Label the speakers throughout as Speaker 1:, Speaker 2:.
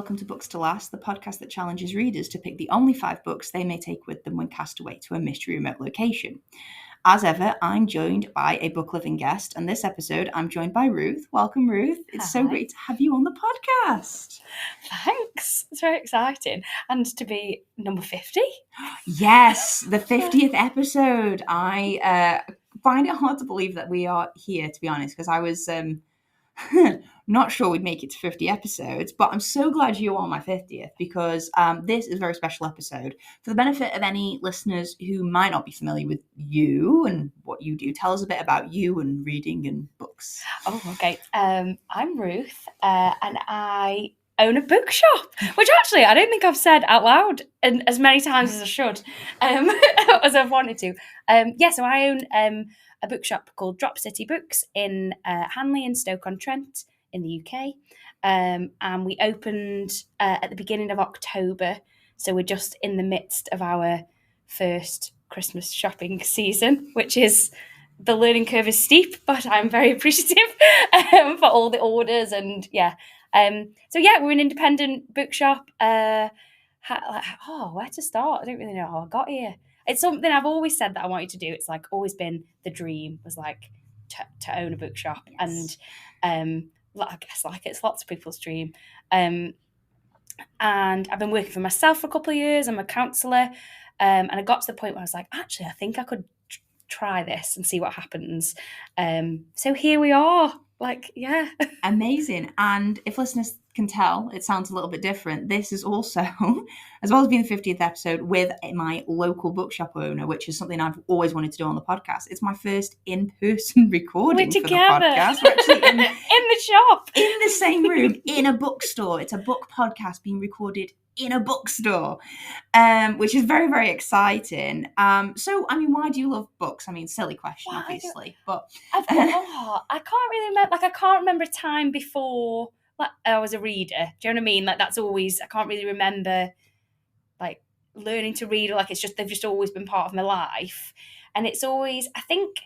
Speaker 1: welcome to Books to Last, the podcast that challenges readers to pick the only 5 books they may take with them when cast away to a mystery remote location. As ever, I'm joined by a book-loving guest, and this episode I'm joined by Ruth. Welcome, Ruth. It's so great to have you on the podcast.
Speaker 2: Thanks. It's very exciting. And to be number 50.
Speaker 1: Yes, the 50th episode. I find it hard to believe that we are here, to be honest, because I was not sure we'd make it to 50 episodes, but I'm so glad you are on my 50th because this is a very special episode. For the benefit of any listeners who might not be familiar with you and what you do, tell us a bit about you and reading and books.
Speaker 2: Oh, okay. I'm Ruth, and I own a bookshop, which actually I don't think I've said out loud as many times as I should, as I've wanted to. So I own a bookshop called Drop City Books in Hanley and Stoke-on-Trent in the UK. And we opened at the beginning of October. So we're just in the midst of our first Christmas shopping season, which is, the learning curve is steep, but I'm very appreciative for all the orders. And we're an independent bookshop. Where to start? I don't really know how I got here. It's something I've always said that I wanted to do. It's like always been the dream, was like to own a bookshop. Yes. And I guess like it's lots of people's dream. And I've been working for myself for a couple of years. I'm a counsellor. And I got to the point where I was like, actually, I think I could try this and see what happens. So here we are. Like, yeah.
Speaker 1: Amazing. And if listeners can tell, it sounds a little bit different. This is also, as well as being the 50th episode, with my local bookshop owner, which is something I've always wanted to do on the podcast. It's my first in-person recording for the podcast. We're actually in
Speaker 2: the shop.
Speaker 1: In the same room, in a bookstore. It's a book podcast being recorded in a bookstore, which is very, very exciting. So, I mean, why do you love books? I mean, silly question, obviously, but
Speaker 2: I can't really remember. Like, I can't remember a time before like I was a reader. Do you know what I mean? Like, that's always, I can't really remember like learning to read, or like they've just always been part of my life. And it's always, I think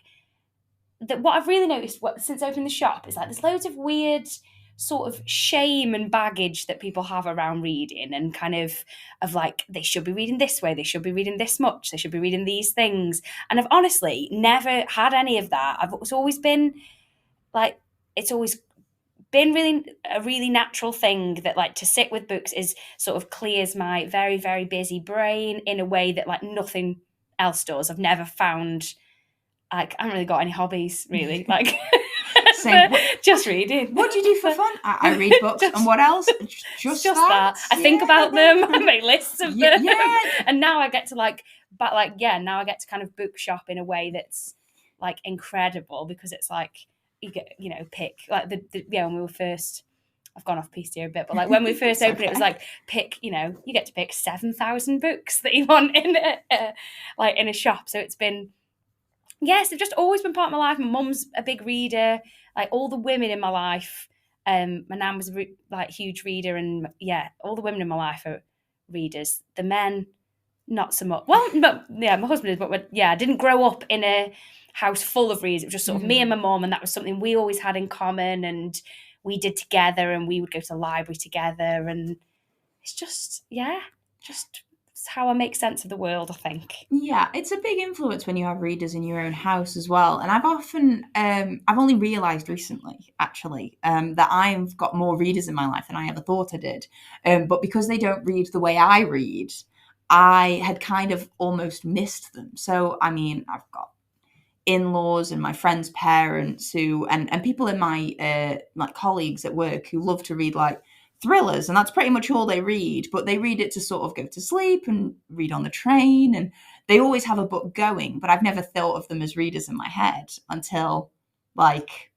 Speaker 2: that what I've really noticed since opening the shop is like there's loads of weird sort of shame and baggage that people have around reading, and kind of like, they should be reading this way, they should be reading this much, they should be reading these things. And I've honestly never had any of that. It's always been like, it's always been really a really natural thing that like to sit with books is sort of clears my very, very busy brain in a way that like nothing else does. I've never found, like, I haven't really got any hobbies really, like
Speaker 1: Same.
Speaker 2: Just reading.
Speaker 1: What do you do for fun? I read books. And what else? Just that.
Speaker 2: I think about them. I make lists of them.
Speaker 1: Yeah.
Speaker 2: And now I get to now I get to kind of bookshop in a way that's like incredible, because it's like you get, pick like when we were first, I've gone off piece here a bit, but like when we first opened, it was like pick, you get to pick 7,000 books that you want in a shop. So it's been, yes, they've just always been part of my life. My mum's a big reader. Like, all the women in my life, my nan was a huge reader, and all the women in my life are readers. The men, not so much. Well, but my husband is, but I didn't grow up in a house full of readers. It was just sort of me and my mum, and that was something we always had in common, and we did together, and we would go to the library together, and it's just how I make sense of the world, I think.
Speaker 1: Yeah, it's a big influence when you have readers in your own house as well. And I've often, I've only realised recently, actually, that I've got more readers in my life than I ever thought I did. But because they don't read the way I read, I had kind of almost missed them. So, I mean, I've got in-laws and my friends' parents and people in my like colleagues at work who love to read like thrillers, and that's pretty much all they read, but they read it to sort of go to sleep and read on the train, and they always have a book going, but I've never thought of them as readers in my head until like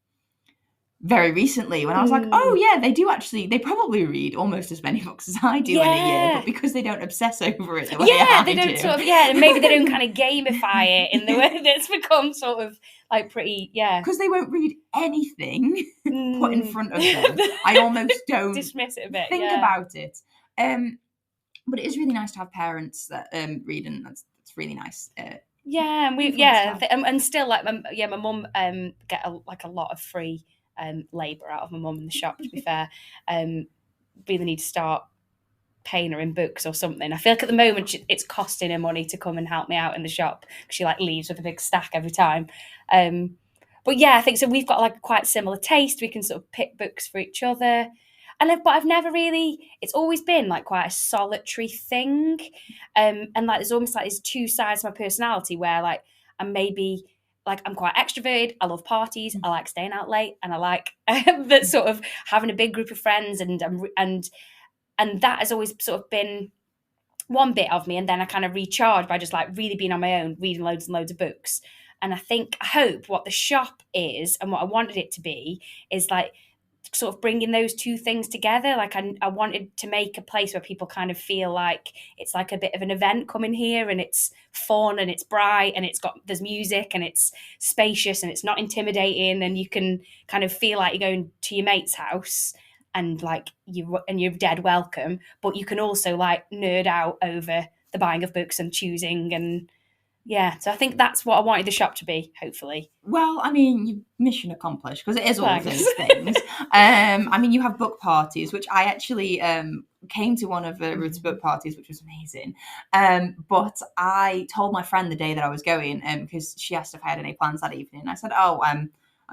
Speaker 1: very recently, when I was like, oh yeah, they probably read almost as many books as I do in a year, but because they don't obsess over it the way I
Speaker 2: they don't
Speaker 1: do.
Speaker 2: sort of, and maybe they don't kind of gamify it in the way that's become sort of like pretty,
Speaker 1: because they won't read anything put in front of them. I almost don't
Speaker 2: dismiss it a bit,
Speaker 1: think about it. But it is really nice to have parents that read, and that's really nice.
Speaker 2: And still, like, my mum get a lot of free labour out of my mum in the shop, to be fair. Really need to start paying her in books or something. I feel like at the moment it's costing her money to come and help me out in the shop because she like leaves with a big stack every time. But yeah, I think so. We've got like quite similar taste. We can sort of pick books for each other. But I've never really, it's always been like quite a solitary thing. And like there's almost like there's two sides to my personality where like I'm maybe like I'm quite extroverted. I love parties. I like staying out late, and I like that sort of having a big group of friends, and that has always sort of been one bit of me. And then I kind of recharge by just like really being on my own, reading loads and loads of books. And I hope what the shop is and what I wanted it to be is like sort of bringing those two things together. Like I wanted to make a place where people kind of feel like it's like a bit of an event coming here, and it's fun and it's bright and there's music and it's spacious and it's not intimidating, and you can kind of feel like you're going to your mate's house and like you're dead welcome, but you can also like nerd out over the buying of books and choosing. And yeah, so I think that's what I wanted the shop to be, hopefully.
Speaker 1: Well, I mean, you mission accomplished, because it is all of
Speaker 2: Thanks.
Speaker 1: those things. I mean, you have book parties, which I actually came to one of Ruth's book parties, which was amazing. But I told my friend the day that I was going, because she asked if I had any plans that evening. I said, "Oh, I'm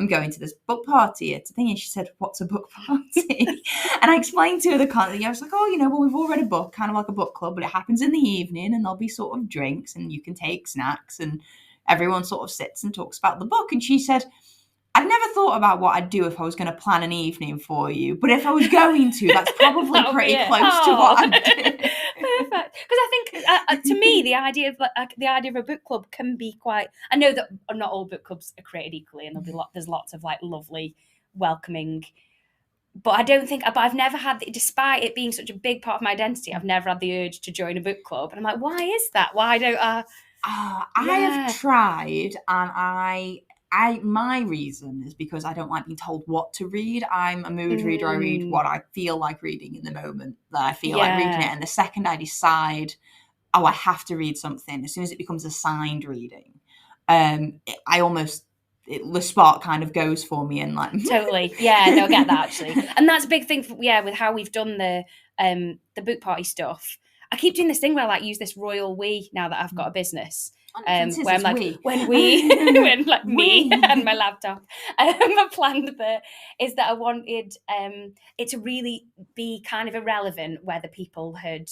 Speaker 1: going to this book party. It's a thing." And she said, "What's a book party?" And I explained to her the content. I was like, "Oh, well, we've all read a book, kind of like a book club, but it happens in the evening, and there'll be sort of drinks, and you can take snacks, and everyone sort of sits and talks about the book." And she said, "I've never thought about what I'd do if I was going to plan an evening for you, but if I was going to, that's probably pretty close to what I'd do."
Speaker 2: Perfect. Because I think, to me, the idea of a book club can be quite. I know that not all book clubs are created equally, and there's lots of like lovely, welcoming. But I don't think. But I've never had, despite it being such a big part of my identity, I've never had the urge to join a book club. And I'm like, why is that? Why don't I?
Speaker 1: I have tried, and my reason is because I don't like being told what to read. I'm a mood reader. I read what I feel like reading in the moment that I feel like reading it. And the second I decide, oh, I have to read something, as soon as it becomes assigned reading, the spark kind of goes for me, and like
Speaker 2: totally, yeah, no, I get that actually. And that's a big thing with how we've done the book party stuff. I keep doing this thing where I like use this royal we now that I've got a business. Where I'm like, when like me and my laptop planned is that I wanted it to really be kind of irrelevant whether people had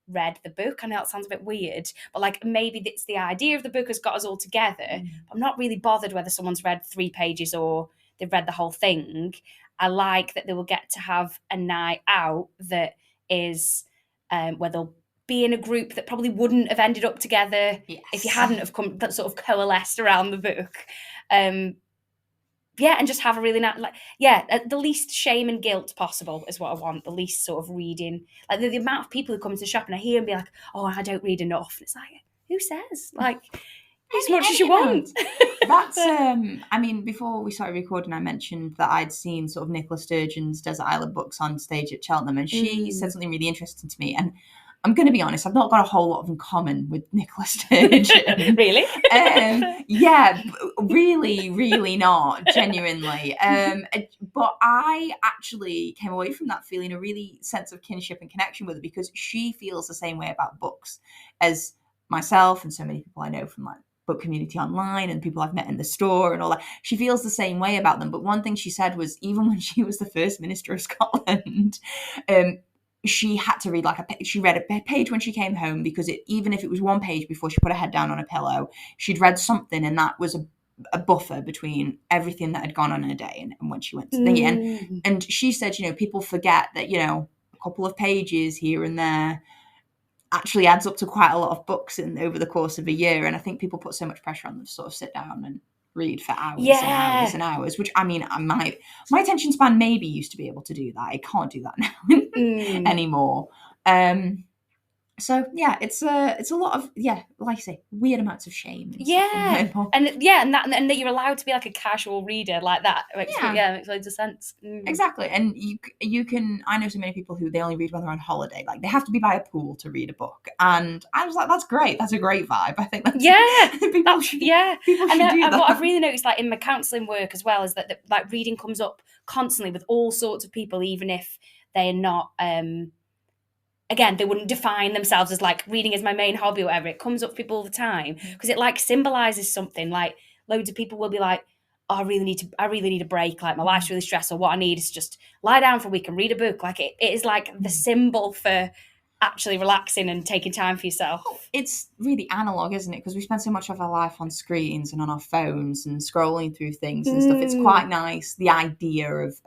Speaker 2: read the book. I know that sounds a bit weird, but like maybe it's the idea of the book has got us all together. I'm not really bothered whether someone's read 3 pages or they've read the whole thing. I like that they will get to have a night out that is where they'll be in a group that probably wouldn't have ended up together if you hadn't have that sort of coalesced around the book. And just have a really nice, the least shame and guilt possible is what I want. The least sort of reading, like the amount of people who come to the shop and I hear and be like, "Oh, I don't read enough." And it's like, who says? Like, as much as you want.
Speaker 1: That's I mean, before we started recording, I mentioned that I'd seen sort of Nicola Sturgeon's Desert Island Books on stage at Cheltenham, and she said something really interesting to me. And I'm going to be honest, I've not got a whole lot in common with Nicola Sturgeon.
Speaker 2: Really?
Speaker 1: Yeah, really, really not, genuinely. But I actually came away from that feeling a really sense of kinship and connection with her, because she feels the same way about books as myself and so many people I know from like book community online and people I've met in the store and all that. She feels the same way about them. But one thing she said was, even when she was the First Minister of Scotland, she had to read she read a page when she came home, because even if it was one page before she put her head down on a pillow, she'd read something, and that was a buffer between everything that had gone on in a day and when she went to the and she said, people forget that, a couple of pages here and there actually adds up to quite a lot of books over the course of a year. And I think people put so much pressure on them to sort of sit down and read for hours and hours and hours, which, I mean, my attention span maybe used to be able to do that. I can't do that now anymore. So yeah, it's a lot of, like I say, weird amounts of shame.
Speaker 2: And that you're allowed to be like a casual reader like that. Makes loads of sense.
Speaker 1: Exactly. And you can, I know so many people who they only read when they're on holiday. Like, they have to be by a pool to read a book. And I was like, that's great. That's a great vibe. I think that's people should do that.
Speaker 2: What I've really noticed, like in my counselling work as well, is that like reading comes up constantly with all sorts of people, even if they're not again, they wouldn't define themselves as like reading is my main hobby or whatever. It comes up for people all the time because it like symbolizes something. Like loads of people will be like, oh, I really need a break. Like my life's really stressful. What I need is just lie down for a week and read a book. Like it is like the symbol for actually relaxing and taking time for yourself.
Speaker 1: It's really analog, isn't it? Because we spend so much of our life on screens and on our phones and scrolling through things and stuff. It's quite nice, the idea of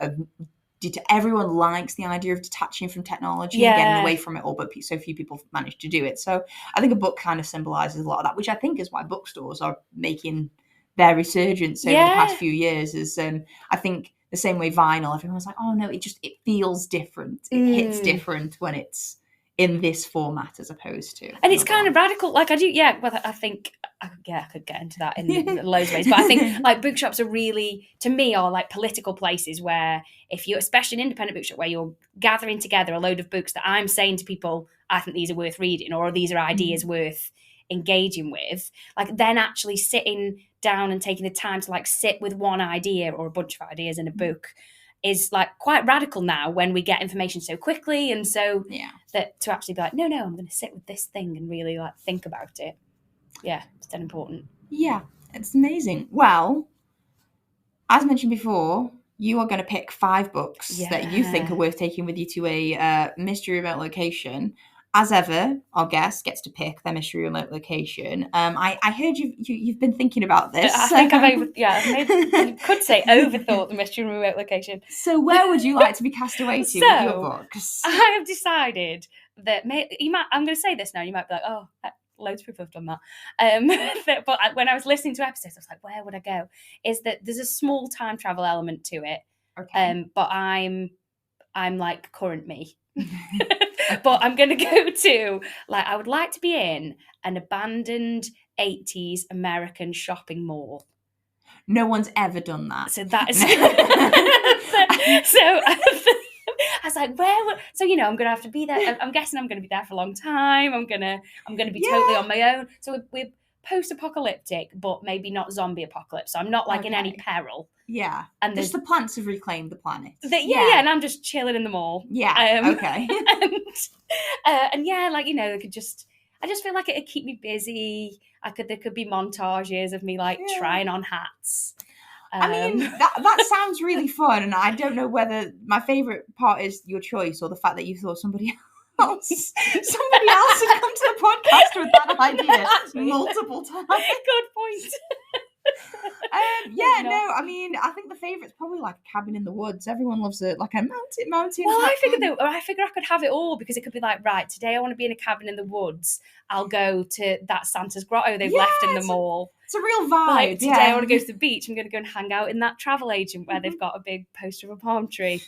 Speaker 1: everyone likes the idea of detaching from technology and getting away from it all, but so few people manage to do it. So I think a book kind of symbolizes a lot of that, which I think is why bookstores are making their resurgence over the past few years. Is I think the same way vinyl, everyone's like, oh no, it feels different. It hits different when it's in this format as opposed to.
Speaker 2: And it's kind of radical. Like I do, well, I think, I could get into that in loads of ways. But I think like bookshops are really, to me, are like political places where if you're, especially an independent bookshop, where you're gathering together a load of books that I'm saying to people, I think these are worth reading, or these are ideas worth engaging with, like then actually sitting down and taking the time to like sit with one idea or a bunch of ideas in a book is like quite radical now when we get information so quickly, and so that to actually be like, no, I'm going to sit with this thing and really like think about it. Yeah, it's that important.
Speaker 1: Yeah, it's amazing. Well, as mentioned before, you are going to pick 5 books that you think are worth taking with you to a mystery remote location. As ever, our guest gets to pick their mystery remote location. I heard you've been thinking about this.
Speaker 2: I think you could say overthought the mystery remote location.
Speaker 1: So where would you like to be cast away to with your books?
Speaker 2: I have decided that I'm going to say this now. You might be like, oh, loads of people have done that. But when I was listening to episodes, I was like, where would I go? Is that there's a small time travel element to it. Okay. But I'm like current me. But I'm going to go to, like, I would like to be in an abandoned 80s American shopping mall.
Speaker 1: No one's ever done that.
Speaker 2: So that is... so I was like, so, I'm going to have to be there. I'm guessing I'm going to be there for a long time. I'm going to be totally on my own. So we're post-apocalyptic, but maybe not zombie apocalypse. So I'm not like in any peril.
Speaker 1: Yeah. And the plants have reclaimed the planet.
Speaker 2: And I'm just chilling in the mall.
Speaker 1: Yeah. Okay.
Speaker 2: And like, I just feel like it'd keep me busy. There could be montages of me like trying on hats.
Speaker 1: I mean, that sounds really fun. And I don't know whether my favorite part is your choice or the fact that you thought somebody else had come to the podcast with that idea multiple times.
Speaker 2: Good point.
Speaker 1: I mean, I think the favourite's probably like a cabin in the woods. Everyone loves it, like a mountain.
Speaker 2: Well, I figure I could have it all, because it could be like, right, today I want to be in a cabin in the woods. I'll go to that Santa's grotto they've left in the mall.
Speaker 1: It's a real vibe.
Speaker 2: Like, today I want to go to the beach. I'm going to go and hang out in that travel agent where they've got a big poster of a palm tree.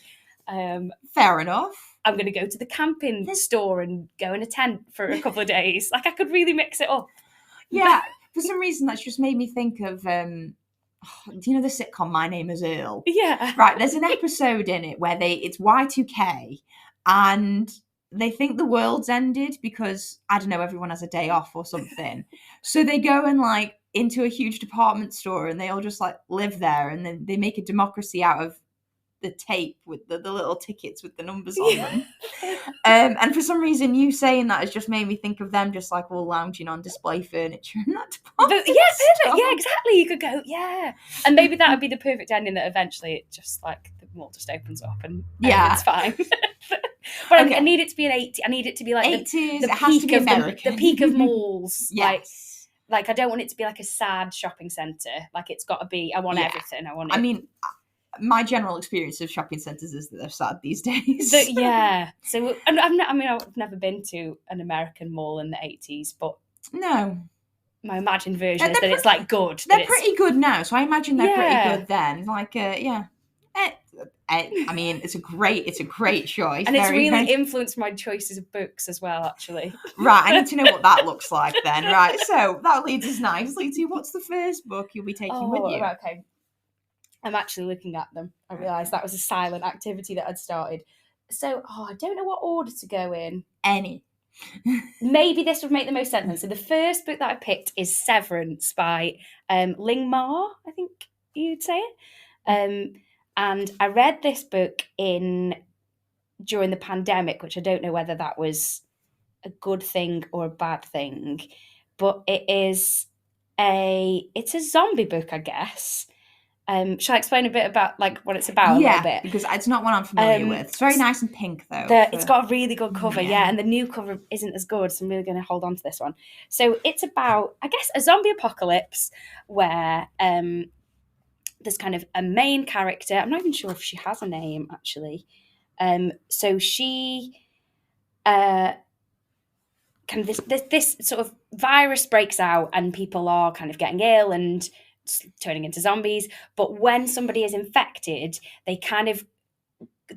Speaker 1: Fair enough.
Speaker 2: I'm going to go to the camping store and go in a tent for a couple of days. Like, I could really mix it up.
Speaker 1: Yeah. For some reason, that's just made me think of, do you know the sitcom My Name is Earl?
Speaker 2: Yeah.
Speaker 1: Right, there's an episode in it where it's Y2K, and they think the world's ended because, I don't know, everyone has a day off or something. So they go and, like, into a huge department store, and they all just, like, live there, and then they make a democracy out of the tape with the little tickets with the numbers on them. And for some reason, you saying that has just made me think of them just like all lounging on display furniture and that department.
Speaker 2: Yeah, exactly. You could go, and maybe that would be the perfect ending, that eventually it just like the mall just opens up and it's fine. But I need it to be an 80s. I need it to be like
Speaker 1: 80s.
Speaker 2: The
Speaker 1: it has to be American.
Speaker 2: The peak of malls.
Speaker 1: Yes.
Speaker 2: Like I don't want it to be like a sad shopping centre. Like it's got to be. I want everything. I want it.
Speaker 1: I mean, my general experience of shopping centres is that they're sad these days.
Speaker 2: So I've never been to an American mall in the 80s, but
Speaker 1: no.
Speaker 2: My imagined version is that it's like good.
Speaker 1: They're pretty good now, so I imagine they're pretty good then. Like, I mean, it's a great choice,
Speaker 2: and it's really influenced my choices of books as well. Actually,
Speaker 1: right. I need to know what that looks like then. Right, so that leads us nicely to what's the first book you'll be taking with you?
Speaker 2: Right, okay. I'm actually looking at them. I realised that was a silent activity that I'd started. So, I don't know what order to go in.
Speaker 1: Any.
Speaker 2: Maybe this would make the most sense. So the first book that I picked is Severance by Ling Ma, I think you'd say it. And I read this book during the pandemic, which I don't know whether that was a good thing or a bad thing, but it's a zombie book, I guess. Shall I explain a bit about like what it's about a little
Speaker 1: Yeah,
Speaker 2: bit?
Speaker 1: because it's not one I'm familiar with. It's very nice and pink though.
Speaker 2: It's got a really good cover,
Speaker 1: Yeah.
Speaker 2: and the new cover isn't as good, so I'm really going to hold on to this one. So it's about, I guess, a zombie apocalypse where there's kind of a main character. I'm not even sure if she has a name actually. So she kind of this sort of virus breaks out, and people are kind of getting ill and turning into zombies. But when somebody is infected, they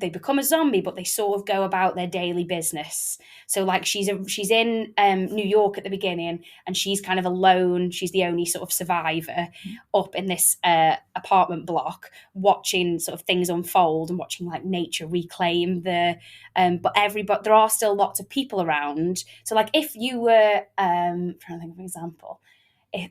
Speaker 2: become a zombie, but they sort of go about their daily business. So like she's in New York at the beginning, and she's kind of alone. She's the only sort of survivor up in this apartment block, watching sort of things unfold and watching like nature reclaim the. But there are still lots of people around. So like if you were trying to think of an example.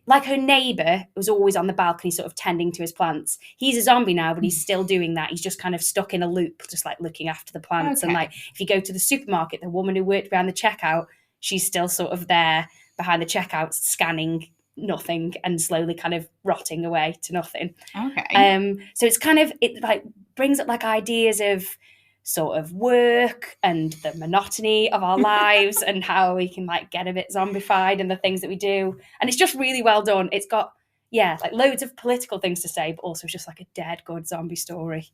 Speaker 2: Like her neighbour was always on the balcony sort of tending to his plants. He's a zombie now, but he's still doing that. He's just kind of stuck in a loop, just like looking after the plants.
Speaker 1: Okay.
Speaker 2: And like if you go to the supermarket, the woman who worked behind the checkout, she's still sort of there behind the checkout scanning nothing and slowly kind of rotting away to nothing.
Speaker 1: Okay.
Speaker 2: So it's kind of, it like brings up like ideas of sort of work and the monotony of our lives and how we can like get a bit zombified and the things that we do. And it's just really well done. It's got, like loads of political things to say, but also just like a dead good zombie story.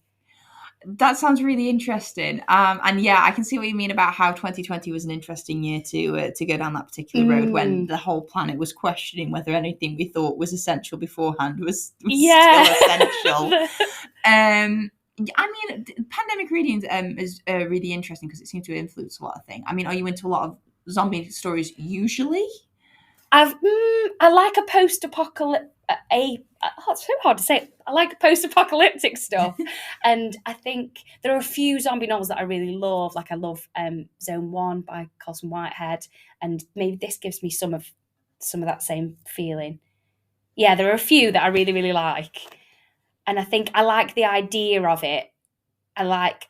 Speaker 1: That sounds really interesting. And yeah, I can see what you mean about how 2020 was an interesting year to go down that particular road when the whole planet was questioning whether anything we thought was essential beforehand was still essential. I mean, pandemic readings is really interesting because it seems to influence a lot of things. I mean, are you into a lot of zombie stories usually?
Speaker 2: I like a post-apocalyptic. It's so hard to say. I like post-apocalyptic stuff, and I think there are a few zombie novels that I really love. Like I love Zone 1 by Colson Whitehead, and maybe this gives me some of that same feeling. Yeah, there are a few that I really, really like. And I think I like the idea of it. That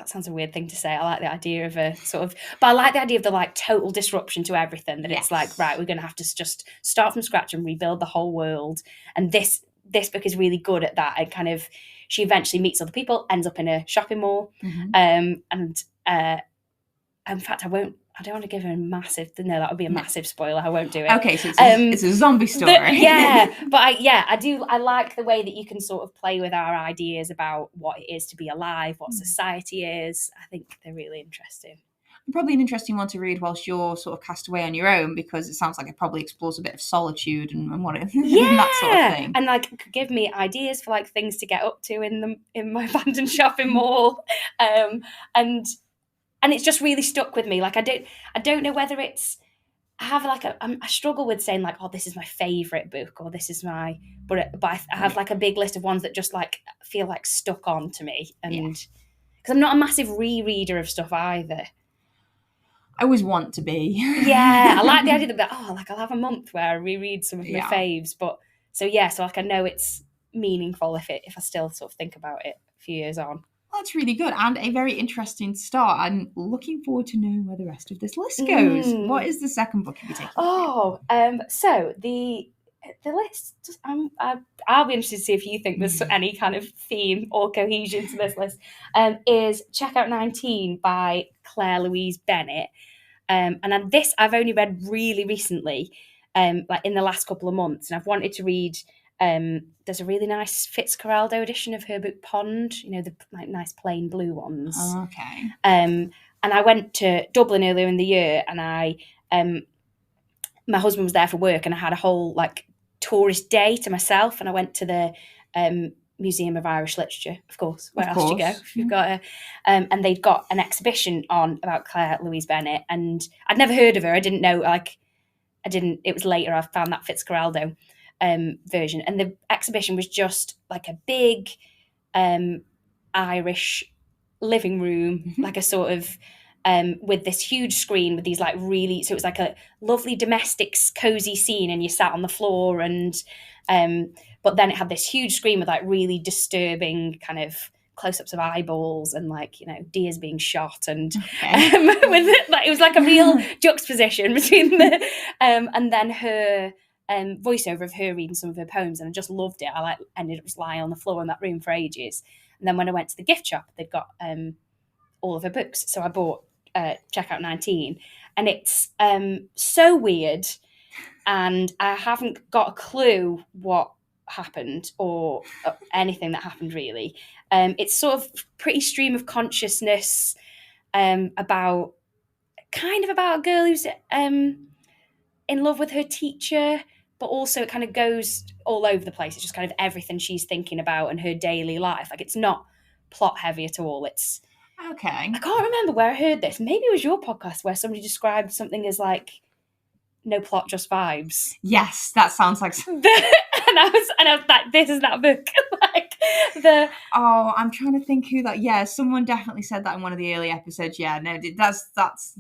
Speaker 2: sounds a weird thing to say. I like the idea of a sort of, but I like the idea of the like total disruption to everything. That It's like, right, we're going to have to just start from scratch and rebuild the whole world. And this book is really good at that. And kind of, she eventually meets other people, ends up in a shopping mall, and in fact, I don't want to give her a massive. No, that would be a massive spoiler. I won't do it.
Speaker 1: Okay, so it's a zombie story.
Speaker 2: I like the way that you can sort of play with our ideas about what it is to be alive, what society is. I think they're really interesting.
Speaker 1: Probably an interesting one to read whilst you're sort of cast away on your own, because it sounds like it probably explores a bit of solitude and what it and that sort of thing.
Speaker 2: And like could give me ideas for like things to get up to in my abandoned shopping mall, and it's just really stuck with me. Like I don't know whether it's, I struggle with saying like, oh, this is my favorite book or this is my, but I have like a big list of ones that just like feel like stuck on to me, and because I'm not a massive rereader of stuff either.
Speaker 1: I always want to be.
Speaker 2: Yeah, I like the idea that I'll have a month where I reread some of my faves, but so like I know it's meaningful if I still sort of think about it a few years on.
Speaker 1: That's really good and a very interesting start. I'm looking forward to knowing where the rest of this list goes. What is the second book you'll be taking?
Speaker 2: So the list, I'll be interested to see if you think there's any kind of theme or cohesion to this list, is Checkout 19 by Claire Louise Bennett. And this I've only read really recently, like in the last couple of months, and I've wanted to read. There's a really nice Fitzcarraldo edition of her book Pond, the like nice plain blue ones.
Speaker 1: Okay.
Speaker 2: And I went to Dublin earlier in the year, and my husband was there for work, and I had a whole like tourist day to myself, and I went to the Museum of Irish Literature, of course. Where else do you go if you've got and they'd got an exhibition on about Claire Louise Bennett, and I'd never heard of her. I didn't know, it was later I found that Fitzcarraldo version, and the exhibition was just like a big Irish living room, like a sort of with this huge screen with these like really, so it was like a lovely domestic cozy scene, and you sat on the floor, and but then it had this huge screen with like really disturbing kind of close-ups of eyeballs and like, you know, deers being shot, and
Speaker 1: Okay.
Speaker 2: with it, like, it was like a real juxtaposition between the and then her voiceover of her reading some of her poems, and I just loved it. I like ended up just lying on the floor in that room for ages. And then when I went to the gift shop, they'd got all of her books, so I bought Checkout 19, and it's so weird, and I haven't got a clue what happened or anything that happened really. It's sort of pretty stream of consciousness about a girl who's in love with her teacher, but also it kind of goes all over the place. It's just kind of everything she's thinking about in her daily life. Like, it's not plot heavy at all. It's
Speaker 1: Okay.
Speaker 2: I can't remember where I heard this. Maybe it was your podcast where somebody described something as like no plot, just vibes.
Speaker 1: Yes, that sounds like.
Speaker 2: And I was like, this is that book.
Speaker 1: Oh, I'm trying to think who that. Yeah, someone definitely said that in one of the early episodes. Yeah, no, that's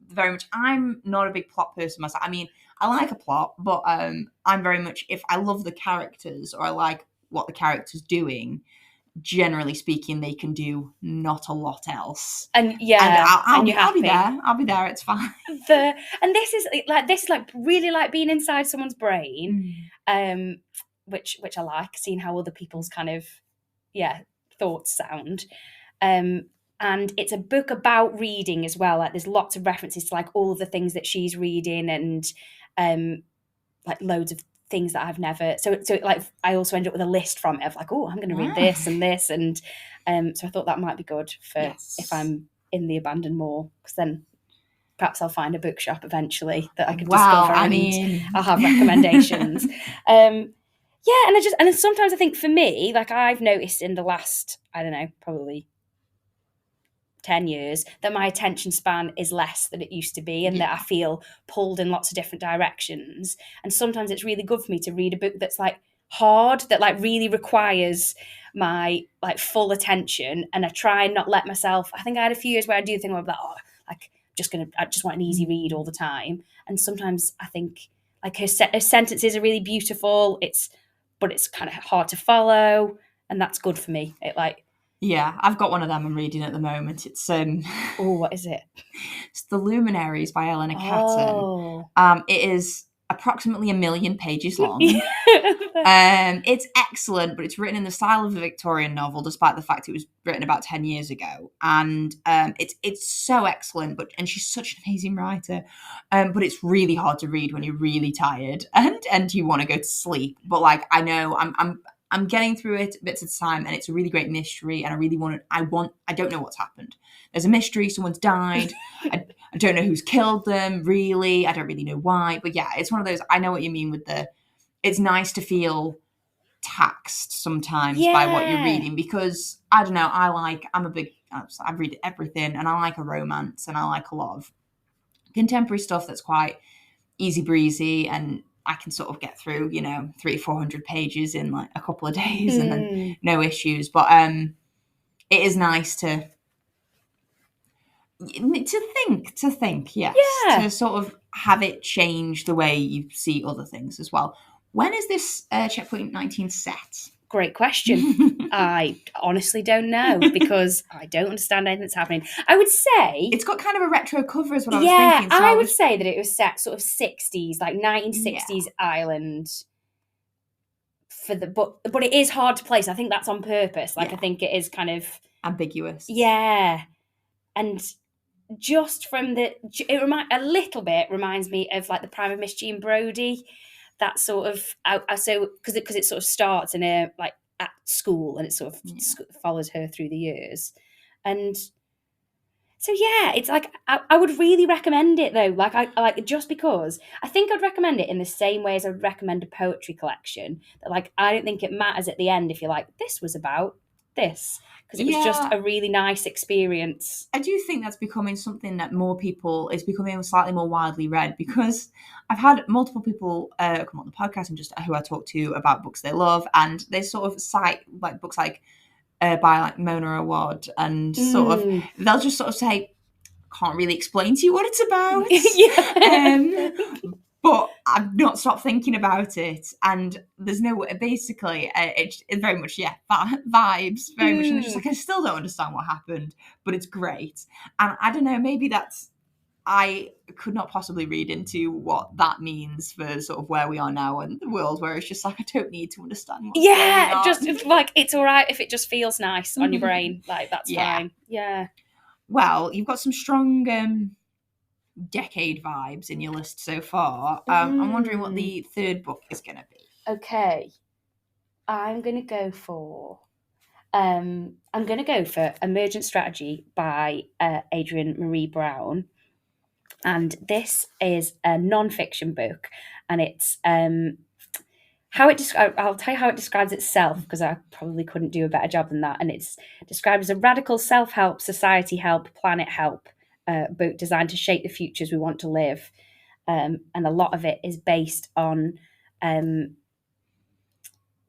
Speaker 1: very much. I'm not a big plot person myself. I mean, I like a plot, but I'm very much, if I love the characters or I like what the character's doing, generally speaking, they can do not a lot else.
Speaker 2: And yeah,
Speaker 1: and I'll be there. I'll be there. It's fine.
Speaker 2: And this is like really like being inside someone's brain, which I like, seeing how other people's kind of thoughts sound. And it's a book about reading as well. Like, there's lots of references to like all of the things that she's reading, and like loads of things that I've never. So like I also end up with a list from it of like, oh, I'm going to read this and this, and so I thought that might be good for if I'm in the abandoned moor, because then perhaps I'll find a bookshop eventually that I could discover.
Speaker 1: I mean,
Speaker 2: I'll have recommendations. And sometimes I think for me, like, I've noticed in the last, I don't know, probably 10 years, that my attention span is less than it used to be, and that I feel pulled in lots of different directions. And sometimes it's really good for me to read a book that's like hard, that like really requires my like full attention, and I try and not let myself. I think I had a few years where I do think about that, I just want an easy read all the time. And sometimes I think like her sentences are really beautiful, but it's kind of hard to follow, and that's good for me.
Speaker 1: Yeah, I've got one of them I'm reading at the moment. It's
Speaker 2: what is it?
Speaker 1: It's The Luminaries by Eleanor Catton. It is approximately 1 million pages long. It's excellent, but it's written in the style of a Victorian novel, despite the fact it was written about 10 years ago. And it's so excellent, and she's such an amazing writer. But it's really hard to read when you're really tired and you want to go to sleep. But like, I know I'm getting through it bits at a time, and it's a really great mystery, and I don't know what's happened. There's a mystery, someone's died. I don't know who's killed them, really. I don't really know why. But yeah, it's one of those, I know what you mean with it's nice to feel taxed sometimes by what you're reading, because I don't know, I read everything, and I like a romance, and I like a lot of contemporary stuff that's quite easy breezy, and I can sort of get through, 300-400 pages in like a couple of days and then no issues. But it is nice to think, yes. Yeah. To sort of have it change the way you see other things as well. When is this Checkpoint 19 set?
Speaker 2: Great question. I honestly don't know, because I don't understand anything that's happening. I would say
Speaker 1: it's got kind of a retro cover, is what I was thinking. So
Speaker 2: I would say that it was set sort of 60s, like 1960s Ireland. But it is hard to place. I think that's on purpose. Like, I think it is kind of
Speaker 1: ambiguous.
Speaker 2: Yeah, and just from a little bit reminds me of like the Prime of Miss Jean Brodie. That sort of because it sort of starts in a like at school, and it sort of follows her through the years, and so it's like I would really recommend it though. Like I like it just because I think I'd recommend it in the same way as I'd recommend a poetry collection. That like I don't think it matters at the end if you're like, this was about this, because it was just a really nice experience.
Speaker 1: I do think that's becoming something that it's becoming slightly more widely read, because I've had multiple people come on the podcast and just who I talk to about books they love, and they sort of cite like books like by like Mona Awad, and sort of they'll just sort of say, can't really explain to you what it's about. But I've not stopped thinking about it, and there's no basically it's very much vibes very much, and it's just like I still don't understand what happened, but it's great. And I don't know, maybe that's, I could not possibly read into what that means for sort of where we are now in the world, where it's just like I don't need to understand what's going on.
Speaker 2: Just like it's all right if it just feels nice on your brain, like that's fine. Yeah.
Speaker 1: Well, you've got some strong decade vibes in your list so far. I'm wondering what the third book is going to be.
Speaker 2: Okay, I'm going to go for Emergent Strategy by Adrienne Marie Brown, and this is a non-fiction book, and it's I'll tell you how it describes itself, because I probably couldn't do a better job than that. And it's described as a radical self-help, society help, planet help book designed to shape the futures we want to live. And a lot of it is based on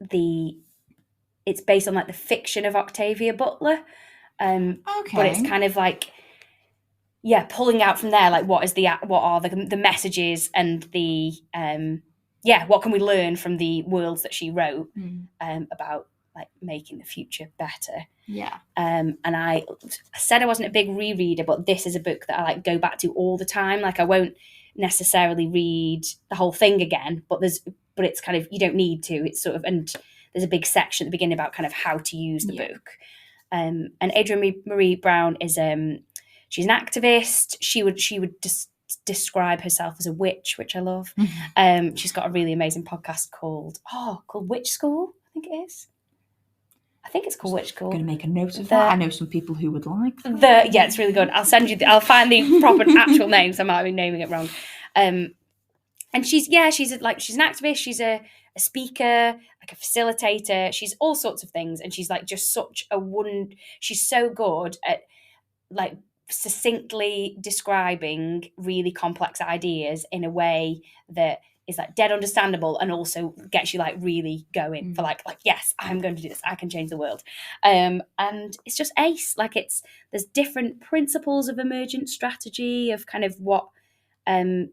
Speaker 2: it's based on like the fiction of Octavia Butler.
Speaker 1: Okay.
Speaker 2: But it's kind of like, pulling out from there, like what are the messages and the what can we learn from the worlds that she wrote about like making the future better. And I said I wasn't a big rereader, but this is a book that I like go back to all the time. Like I won't necessarily read the whole thing again, but it's kind of, you don't need to. It's sort of, and there's a big section at the beginning about kind of how to use the book. And Adrienne Marie Brown is she's an activist. She would just describe herself as a witch, which I love. She's got a really amazing podcast called Witch School, I think it is. I think it's called Witch School.
Speaker 1: I'm going to make a note of that. I know some people who would like that.
Speaker 2: It's really good. I'll find the proper actual name, so I might be naming it wrong. And she's an activist. She's a speaker, like a facilitator. She's all sorts of things, and she's like just she's so good at like succinctly describing really complex ideas in a way that is like dead understandable and also gets you like really going for like yes, I'm going to do this, I can change the world. And it's just ace. Like there's different principles of emergent strategy, of kind of what different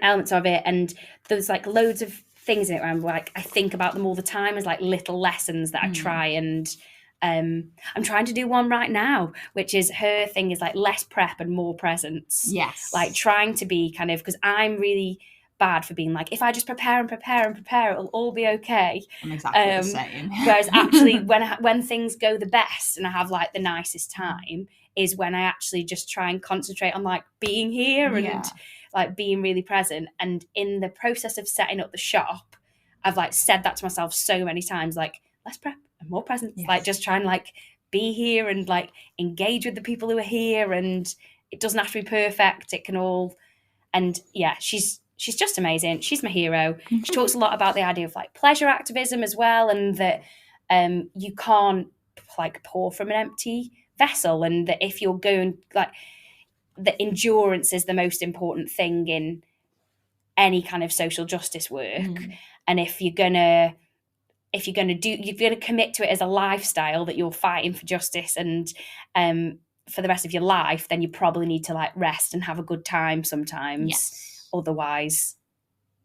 Speaker 2: elements of it, and there's like loads of things in it where I'm like, I think about them all the time as like little lessons that I try, and I'm trying to do one right now, which is her thing is like less prep and more presence.
Speaker 1: Yes.
Speaker 2: Like trying to be kind of, because I'm really bad for being like, if I just prepare and prepare and prepare, it'll all be okay.
Speaker 1: I'm exactly the same.
Speaker 2: Whereas actually when things go the best and I have like the nicest time is when I actually just try and concentrate on like being here and like being really present. And in the process of setting up the shop, I've like said that to myself so many times, like less prep and more presence. Yes. Like just try and like be here and like engage with the people who are here, and it doesn't have to be perfect. It can all, and she's just amazing. She's my hero. She talks a lot about the idea of like pleasure activism as well, and that you can't like pour from an empty vessel, and that if you're going like the endurance is the most important thing in any kind of social justice work. And if you're gonna commit to it as a lifestyle that you're fighting for justice and for the rest of your life, then you probably need to like rest and have a good time sometimes.
Speaker 1: Yes.
Speaker 2: Otherwise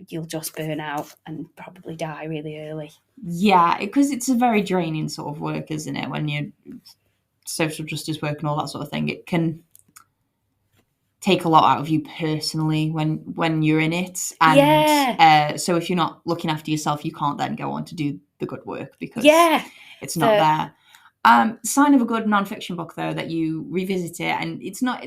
Speaker 2: you'll just burn out and probably die really early.
Speaker 1: Yeah, because it's a very draining sort of work, isn't it? When you're social justice work and all that sort of thing, it can take a lot out of you personally when you're in it. And so if you're not looking after yourself, you can't then go on to do the good work because it's not there. Sign of a good non-fiction book, though, that you revisit it, and it's not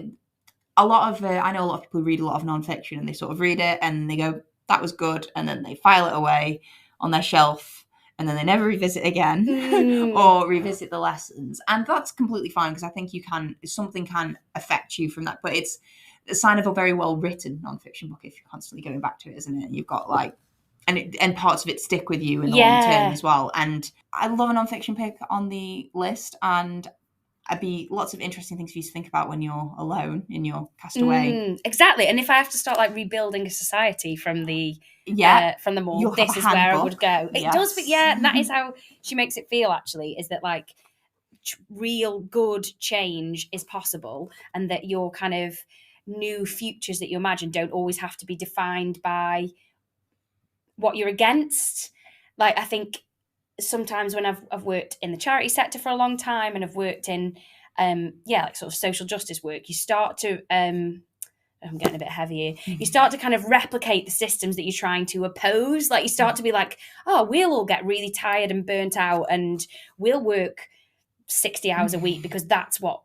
Speaker 1: a lot of I know a lot of people who read a lot of non-fiction and they sort of read it and they go, that was good, and then they file it away on their shelf and then they never revisit again or revisit the lessons, and that's completely fine, because I think something can affect you from that, but it's a sign of a very well written non-fiction book if you're constantly going back to it, isn't it? You've got like and parts of it stick with you in the long term as well. And I love a non-fiction pick on the list, and I'd be lots of interesting things for you to think about when you're alone in your castaway.
Speaker 2: Exactly. And if I have to start like rebuilding a society from the mall, this is where I would go. It does, but that is how she makes it feel, actually, is that like real good change is possible, and that you're kind of new futures that you imagine don't always have to be defined by what you're against. Like, I think sometimes when I've worked in the charity sector for a long time, and I've worked in like sort of social justice work, you start to I'm getting a bit heavy here. You start to kind of replicate the systems that you're trying to oppose. Like, you start to be like, oh, we'll all get really tired and burnt out, and we'll work 60 hours a week because that's what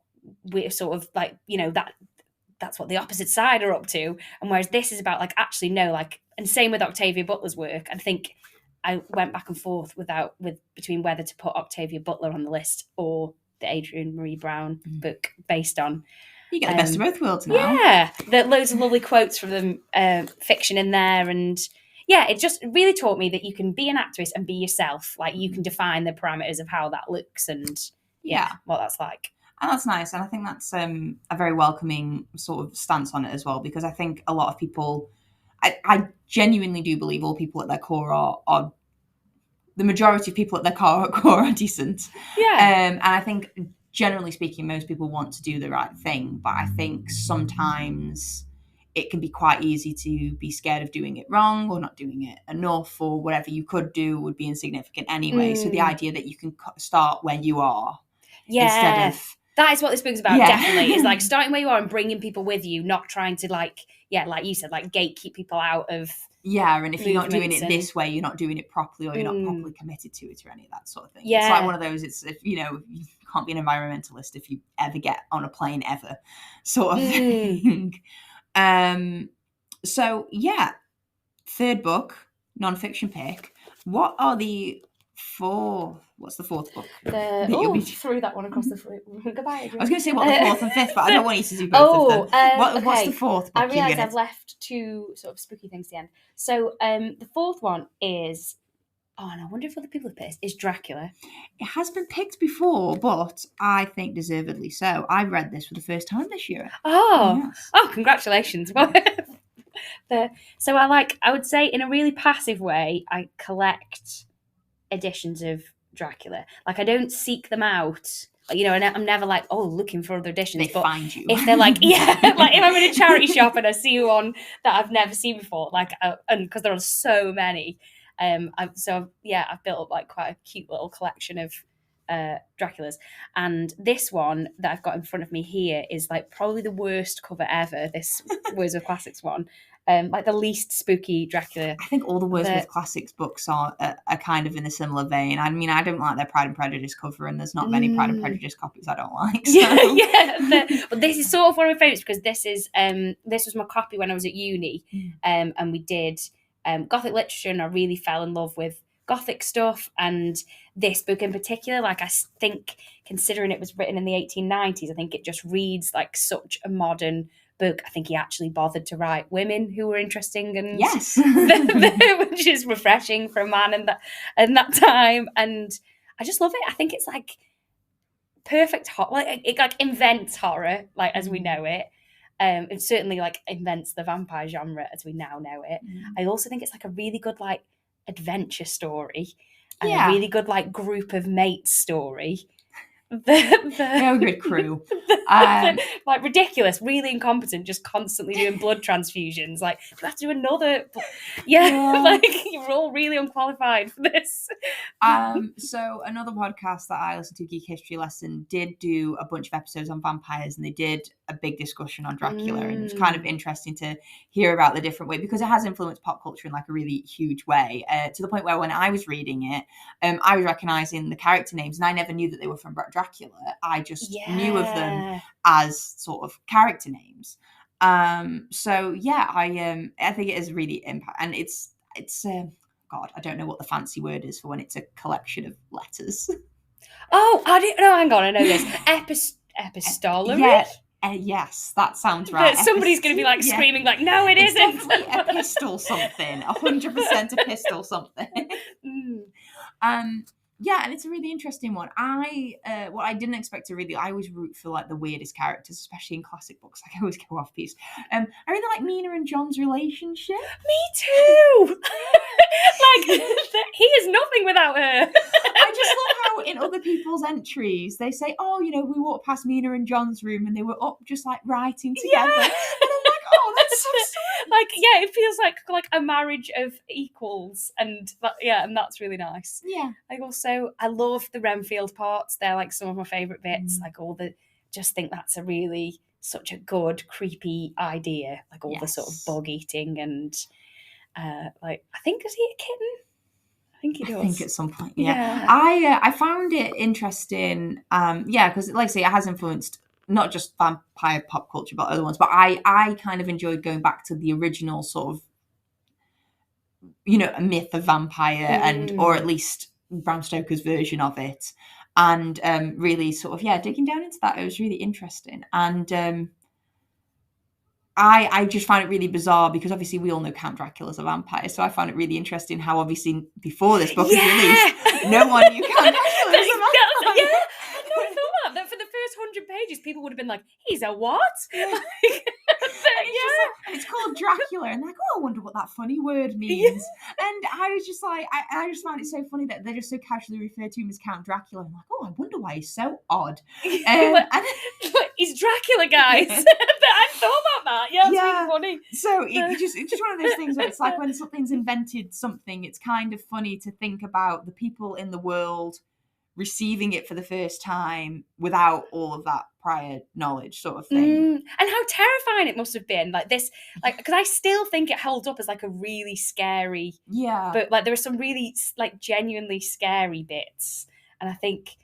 Speaker 2: we're sort of like, that's what the opposite side are up to. And whereas this is about like, actually, no, like, and same with Octavia Butler's work. I think I went back and forth between whether to put Octavia Butler on the list or the Adrienne Marie Brown book based on.
Speaker 1: You get the best of both worlds now.
Speaker 2: Yeah, there are loads of lovely quotes from them, fiction in there, and yeah, it just really taught me that you can be an activist and be yourself. Like, you can define the parameters of how that looks and what that's like.
Speaker 1: And that's nice, and I think that's a very welcoming sort of stance on it as well, because I think a lot of people, I genuinely do believe all people at their core are the majority of people at their core are decent.
Speaker 2: Yeah.
Speaker 1: And I think, generally speaking, most people want to do the right thing, but I think sometimes it can be quite easy to be scared of doing it wrong or not doing it enough, or whatever you could do would be insignificant anyway. So the idea that you can start where you are instead of...
Speaker 2: That is what this book's about, definitely. Is like starting where you are and bringing people with you, not trying to like you said, like gatekeep people out of...
Speaker 1: Yeah, and if you're not doing it this way, you're not doing it properly, or you're not properly committed to it, or any of that sort of thing.
Speaker 2: Yeah.
Speaker 1: It's like one of those, it's, if, you can't be an environmentalist if you ever get on a plane ever, sort of thing. So, yeah, third book, non-fiction pick. What are the four... What's the fourth book?
Speaker 2: Threw that one across the fruit. Goodbye, Adrienne.
Speaker 1: I was going to say what the fourth and fifth, but I don't want you to do both of them. What's the fourth book?
Speaker 2: I realise I've left two sort of spooky things at the end. So the fourth one is... Oh, and I wonder if other people have picked is Dracula.
Speaker 1: It has been picked before, but I think deservedly so. I read this for the first time this year.
Speaker 2: Oh,
Speaker 1: yes.
Speaker 2: Oh, congratulations. So I would say in a really passive way, I collect editions of Dracula. Like, I don't seek them out. I'm never like, oh, looking for other editions.
Speaker 1: They find you.
Speaker 2: If they're like, like if I'm in a charity shop and I see one that I've never seen before, like, and because there are so many, I've built up like quite a cute little collection of Draculas. And this one that I've got in front of me here is like probably the worst cover ever. This Words of Classics one. Like the least spooky Dracula.
Speaker 1: I think all the Wordsworth Classics books are kind of in a similar vein. I mean, I don't like their Pride and Prejudice cover, and there's not many Pride and Prejudice copies I don't like. So.
Speaker 2: But this is sort of one of my favourites because this was my copy when I was at uni, and we did Gothic literature, and I really fell in love with Gothic stuff, and this book in particular, like, I think, considering it was written in the 1890s, I think it just reads like such a modern book. I think he actually bothered to write women who were interesting, and
Speaker 1: yes,
Speaker 2: which is refreshing for a man in that time. And I just love it. I think it's like perfect horror. Like, it like invents horror, like as we know it. It certainly like invents the vampire genre as we now know it. I also think it's like a really good like adventure story, and a really good like group of mates story.
Speaker 1: They're a good crew.
Speaker 2: Like ridiculous, really incompetent, just constantly doing blood transfusions. Like, do we have to do another? Like, you're all really unqualified for this.
Speaker 1: So another podcast that I listened to, Geek History Lesson, did do a bunch of episodes on vampires, and they did a big discussion on Dracula, and it was kind of interesting to hear about the different way, because it has influenced pop culture in like a really huge way, to the point where when I was reading it, I was recognizing the character names, and I never knew that they were from Dracula. I just knew of them as sort of character names. So yeah, I think it is really impact, and it's God, I don't know what the fancy word is for when it's a collection of letters.
Speaker 2: Oh, I didn't know. Hang on, I know this. Epistolary.
Speaker 1: Yeah. Yes, that sounds right.
Speaker 2: Somebody's going to be like screaming like, no, it's
Speaker 1: definitely epistle something. 100% epistle something. Yeah, and it's a really interesting one. What I didn't expect to really, I always root for like the weirdest characters, especially in classic books. Like, I always go off piece. I really like Mina and John's relationship.
Speaker 2: Me too. Like, he is nothing without her.
Speaker 1: I just love how in other people's entries they say, oh, we walked past Mina and John's room and they were up just like writing together. And
Speaker 2: it feels like a marriage of equals, and that's really nice.
Speaker 1: Yeah.
Speaker 2: I love the Renfield parts. They're like some of my favourite bits. Like just think that's such a good creepy idea. Like all the sort of bug eating and I think, is he a kitten? I think he does.
Speaker 1: I think at some point, yeah. I found it interesting, because like I say, it has influenced not just vampire pop culture, but other ones. But I kind of enjoyed going back to the original sort of, a myth of vampire or at least Bram Stoker's version of it, and really sort of digging down into that. It was really interesting, and I just find it really bizarre because obviously we all know Count Dracula's a vampire, so I found it really interesting how obviously before this book was released, no one knew Count Dracula was a vampire.
Speaker 2: Yeah, I thought that for the first 100 pages, people would have been like, "He's a what?"
Speaker 1: And it's called Dracula, and like, I wonder what that funny word means. And I was just like, I just found it so funny that they just so casually refer to him as Count Dracula. I'm like, I wonder why he's so odd.
Speaker 2: He's Dracula, guys. I thought about that. Yeah, it's really funny.
Speaker 1: So it's just one of those things where it's like when something's invented something, it's kind of funny to think about the people in the world receiving it for the first time without all of that prior knowledge, sort of thing.
Speaker 2: And how terrifying it must have been, because I still think it held up as like a really scary, but like there were some really like genuinely scary bits, and I think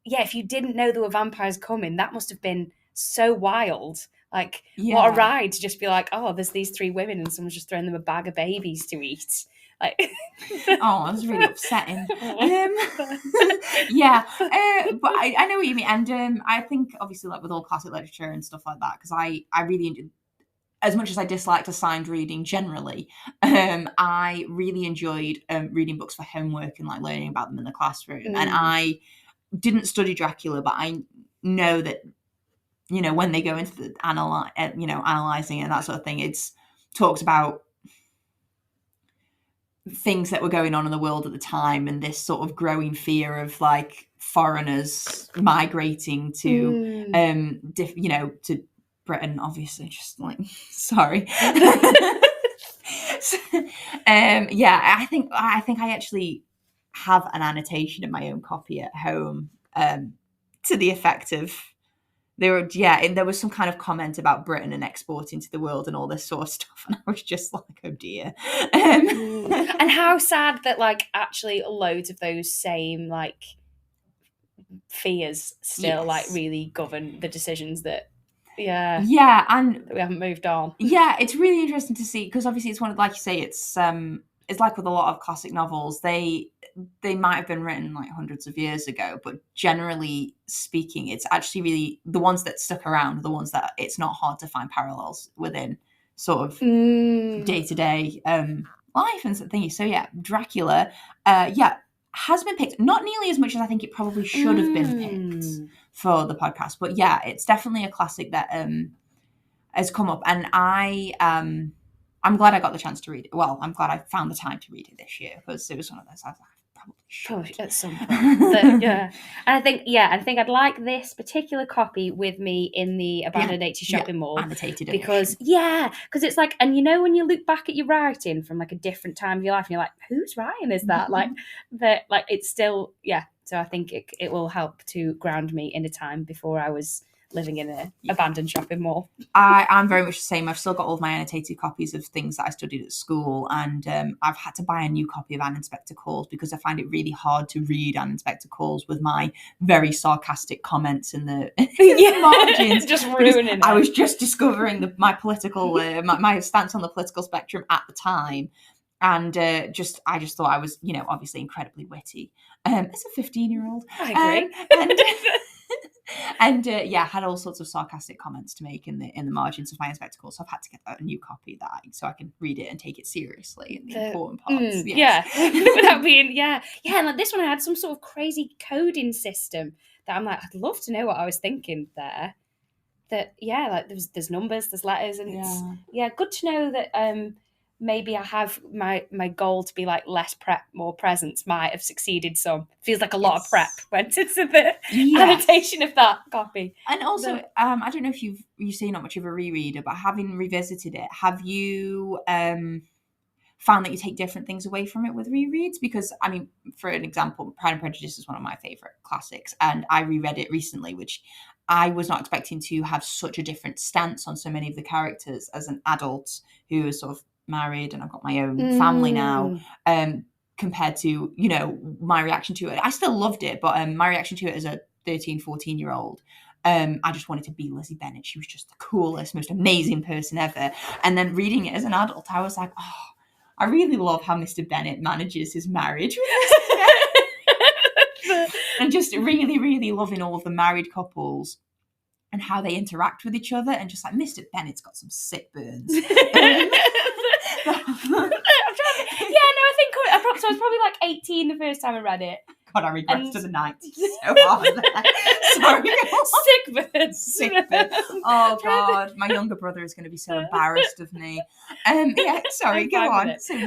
Speaker 2: if you didn't know there were vampires coming, that must have been so wild. Like what a ride to just be like, oh, there's these 3 women and someone's just throwing them a bag of babies to eat. Like,
Speaker 1: that's really upsetting. But I know what you mean, and I think obviously like with all classic literature and stuff like that, because I really enjoyed, as much as I disliked assigned reading generally, I really enjoyed reading books for homework and like learning about them in the classroom. And I didn't study Dracula, but I know that when they go into the analyzing and that sort of thing, it's talks about things that were going on in the world at the time and this sort of growing fear of like foreigners migrating to to Britain, obviously, just like sorry. I think I actually have an annotation in my own copy at home to the effect of and there was some kind of comment about Britain and exporting to the world and all this sort of stuff, and I was just like, oh dear.
Speaker 2: And how sad that like actually loads of those same like fears still like really govern the decisions that
Speaker 1: and
Speaker 2: that we haven't moved on.
Speaker 1: It's really interesting to see, because obviously it's one of, like you say, it's like with a lot of classic novels, they might have been written like hundreds of years ago, but generally speaking, it's actually really the ones that stuck around, the ones that it's not hard to find parallels within sort of day-to-day life and thingy. So Dracula has been picked, not nearly as much as I think it probably should have been picked for the podcast, but it's definitely a classic that has come up, and I'm glad I got the chance to read it. Well, I'm glad I found the time to read it this year, because it was one of those I was like, probably should
Speaker 2: at some point. And I think I'd like this particular copy with me in the abandoned 80s shopping mall,
Speaker 1: annotated
Speaker 2: because it's like, and when you look back at your writing from like a different time of your life, and you're like, whose writing is that? Like that, like it's still So I think it will help to ground me in a time before I was living in an abandoned shopping mall.
Speaker 1: I'm very much the same. I've still got all of my annotated copies of things that I studied at school, and I've had to buy a new copy of Anne Inspector Calls because I find it really hard to read Anne Inspector Calls with my very sarcastic comments in the margins.
Speaker 2: Just ruining it.
Speaker 1: I was just discovering my political my stance on the political spectrum at the time. And I just thought I was, obviously incredibly witty as a 15-year-old.
Speaker 2: I agree.
Speaker 1: And had all sorts of sarcastic comments to make in the margins of my Inspector Calls. So I've had to get a new copy so I can read it and take it seriously in the important parts.
Speaker 2: Without being and like this one I had some sort of crazy coding system that I'm like, I'd love to know what I was thinking there. That like there's numbers, there's letters, and it's good to know that maybe I have my goal to be like less prep, more presence might have succeeded some. Feels like a lot of prep went into the annotation of that copy.
Speaker 1: And also, I don't know if you say not much of a rereader, but having revisited it, have you found that you take different things away from it with rereads? Because, I mean, for an example, Pride and Prejudice is one of my favourite classics, and I reread it recently, which I was not expecting to have such a different stance on so many of the characters as an adult who is sort of married and I've got my own family now, compared to, you know, my reaction to it. I still loved it, but my reaction to it as a 13, 14-year-old, I just wanted to be Lizzie Bennet. She was just the coolest, most amazing person ever. And then reading it as an adult, I was like, oh, I really love how Mr. Bennet manages his marriage and just really, really loving all of the married couples and how they interact with each other, and just like, Mr. Bennet's got some sick burns.
Speaker 2: So I was probably like 18 the first time I read it.
Speaker 1: God, I regress to the 90s so hard.
Speaker 2: Sorry.
Speaker 1: Sick burns. Oh, God. My younger brother is going to be so embarrassed of me. Yeah, sorry, go on. So
Speaker 2: I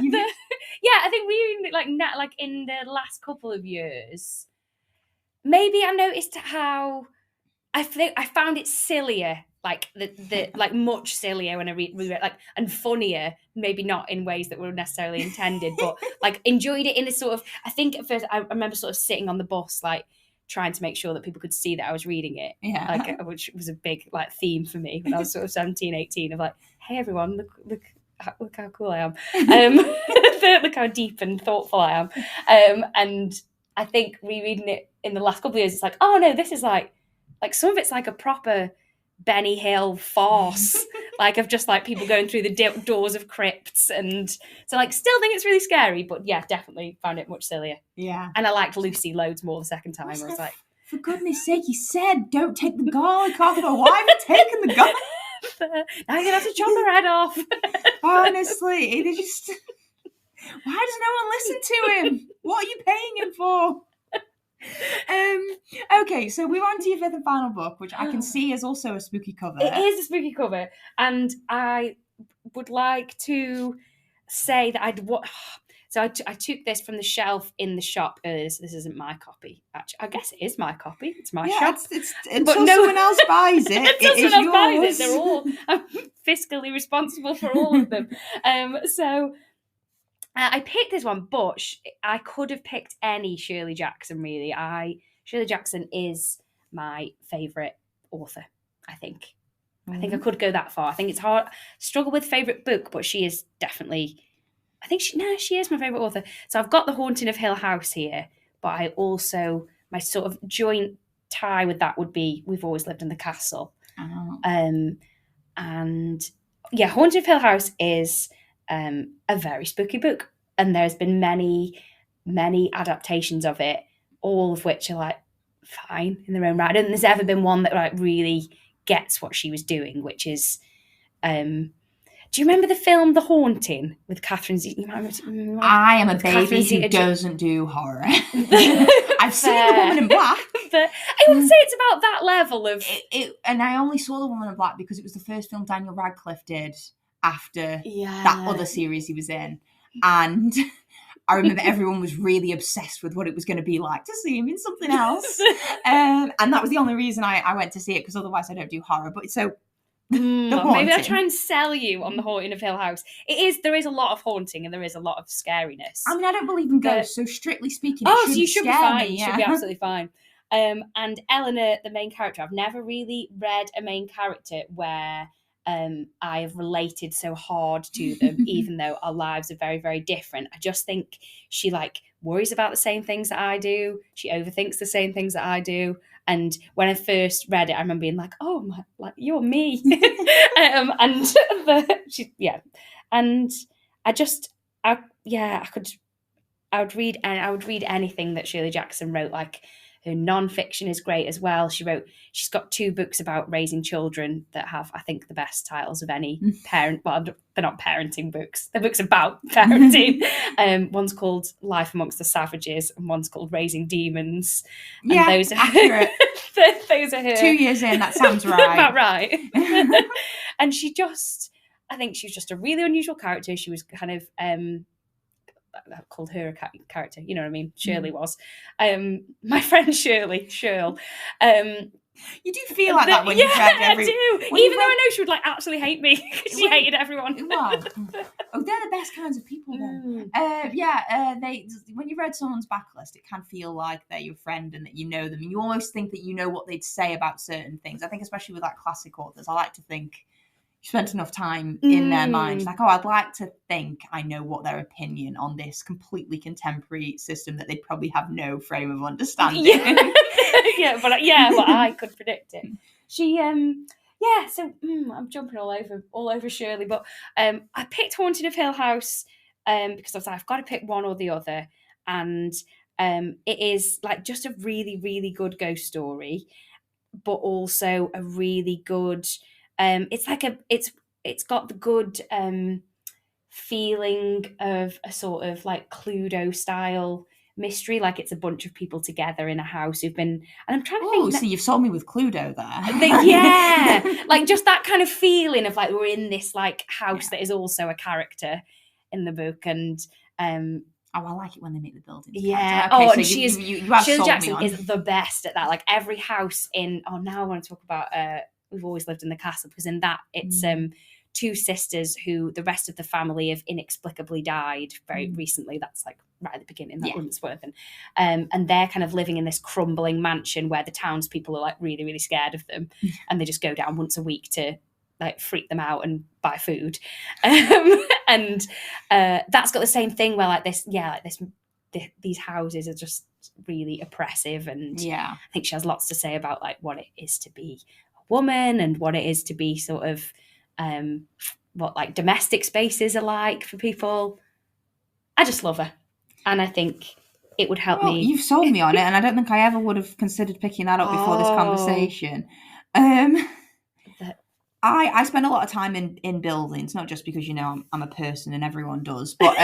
Speaker 2: think we like in the last couple of years, maybe I noticed how I found it sillier, like the like much sillier when I read like, and funnier, maybe not in ways that were necessarily intended, but like enjoyed it in a sort of, I think at first I remember sort of sitting on the bus, like trying to make sure that people could see that I was reading it, like, which was a big like theme for me when I was sort of 17, 18, of like, hey everyone, look how cool I am, look how deep and thoughtful I am, and I think rereading it in the last couple of years, it's like, oh no, this is like some of it's like a proper Benny Hill farce, like of just like people going through the doors of crypts, and so like still think it's really scary, but yeah, definitely found it much sillier.
Speaker 1: Yeah,
Speaker 2: and I liked Lucy loads more the second time. I was like,
Speaker 1: for goodness sake, you said don't take the garlic off her. Why have you taken the garlic?
Speaker 2: Now you're gonna have to chop her head off.
Speaker 1: Honestly, they just. Why does no one listen to him? What are you paying him for? Okay, so we're on to your fifth and final book, which I can see is also a spooky cover.
Speaker 2: It is a spooky cover, and I would like to say that so I took this from the shelf in the shop. This isn't my copy. Actually, I guess it is my copy. It's my shop.
Speaker 1: It's until someone else buys it.
Speaker 2: Until someone else buys it, they're all. I'm fiscally responsible for all of them. So. I picked this one, but I could have picked any Shirley Jackson, really. Shirley Jackson is my favourite author, I think. I think I could go that far. I think it's hard. Struggle with favourite book, but she is definitely... I think she is my favourite author. So I've got The Haunting of Hill House here, but I also... My sort of joint tie with that would be We've Always Lived in the Castle.
Speaker 1: Oh.
Speaker 2: And yeah, Haunting of Hill House is... a very spooky book, and there's been many adaptations of it, all of which are like fine in their own right. I don't think there's ever been one that like really gets what she was doing, which is do you remember the film The Haunting with Catherine
Speaker 1: I am a baby who doesn't do horror. I've seen The Woman in Black,
Speaker 2: but I wouldn't say it's about that level of
Speaker 1: it, and I only saw The Woman in Black because it was the first film Daniel Radcliffe did after that other series he was in, and I remember everyone was really obsessed with what it was going to be like to see him in something else, and that was the only reason I went to see it, because otherwise I don't do horror. But so
Speaker 2: maybe I'll try and sell you on The Haunting of Hill House. There is a lot of haunting and there is a lot of scariness.
Speaker 1: I mean, I don't believe in ghosts, so strictly speaking,
Speaker 2: so you should be fine.
Speaker 1: Me,
Speaker 2: You should be absolutely fine. And Eleanor, the main character, I've never really read a main character where I have related so hard to them, even though our lives are very, very different. I just think she like worries about the same things that I do. She overthinks the same things that I do. And when I first read it, I remember being like, "Oh my, like you're me," and I would read anything that Shirley Jackson wrote. Like her non-fiction is great as well. She's got 2 books about raising children that have, I think, the best titles of any parent. Well, they're not parenting books. They're books about parenting. One's called Life Amongst the Savages and one's called Raising Demons. And those are
Speaker 1: accurate.
Speaker 2: Those are her.
Speaker 1: 2 years in, that sounds right.
Speaker 2: About right. And she just... I think she was just a really unusual character. She was kind of I called her a character, you know what I mean? Shirley was. My friend Shirley.
Speaker 1: You do feel like that when you've read
Speaker 2: I do. Even though I know she would like actually hate me because she hated everyone.
Speaker 1: Well, they're the best kinds of people then. They when you read someone's backlist, it can feel like they're your friend and that you know them, and you almost think that you know what they'd say about certain things. I think especially with like classic authors, I like to think you spent enough time in their mind, like, oh, I'd like to think I know what their opinion on this completely contemporary system that they'd probably have no frame of understanding.
Speaker 2: But I could predict it. She, so I'm jumping all over Shirley, but I picked Haunted of Hill House because I was like, I've got to pick one or the other, and it is like just a really, really good ghost story, but also a really good. It's got the good feeling of a sort of like Cluedo style mystery, like it's a bunch of people together in a house who've been, and I'm trying to think.
Speaker 1: So you've sold me with Cluedo there.
Speaker 2: Yeah, like just that kind of feeling of like we're in this like house that is also a character in the book, and
Speaker 1: Oh, I like it when they make the buildings.
Speaker 2: Yeah.
Speaker 1: Okay,
Speaker 2: and
Speaker 1: so
Speaker 2: Shirley Jackson is the best at that. Like every house in. Oh, now I want to talk about. We've Always Lived in the Castle, because in that it's two sisters who the rest of the family have inexplicably died very recently. That's like right at the beginning, that Wandsworth, and they're kind of living in this crumbling mansion where the townspeople are like really, really scared of them, and they just go down once a week to like freak them out and buy food, and that's got the same thing where like these houses are just really oppressive, and I think she has lots to say about like what it is to be a woman and what it is to be sort of what like domestic spaces are like for people. I just love her, and I think it would help me.
Speaker 1: You've sold me on it, and I don't think I ever would have considered picking that up before this conversation. I spend a lot of time in buildings, not just because, you know, I'm a person and everyone does, but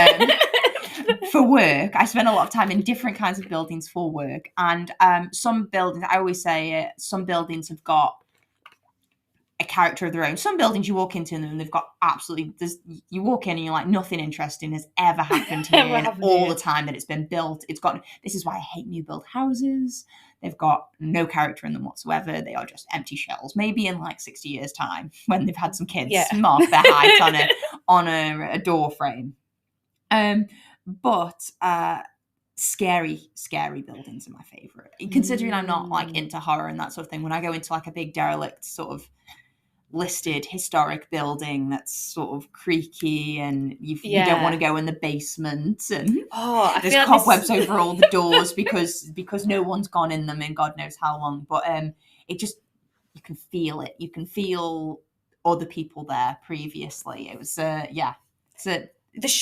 Speaker 1: for work, I spend a lot of time in different kinds of buildings for work. And some buildings, I always say some buildings have got a character of their own. Some buildings you walk into them and they've got you walk in and you're like, nothing interesting has ever happened here the time that it's been built. This is why I hate new build houses. They've got no character in them whatsoever. They are just empty shells. Maybe in like 60 years time when they've had some kids mark their height on a door frame. But scary buildings are my favorite. Considering I'm not like into horror and that sort of thing, when I go into like a big derelict sort of listed historic building that's sort of creaky and you don't want to go in the basement and there's cobwebs over all the doors because no one's gone in them in God knows how long, but it just, you can feel it, you can feel other people there previously. It was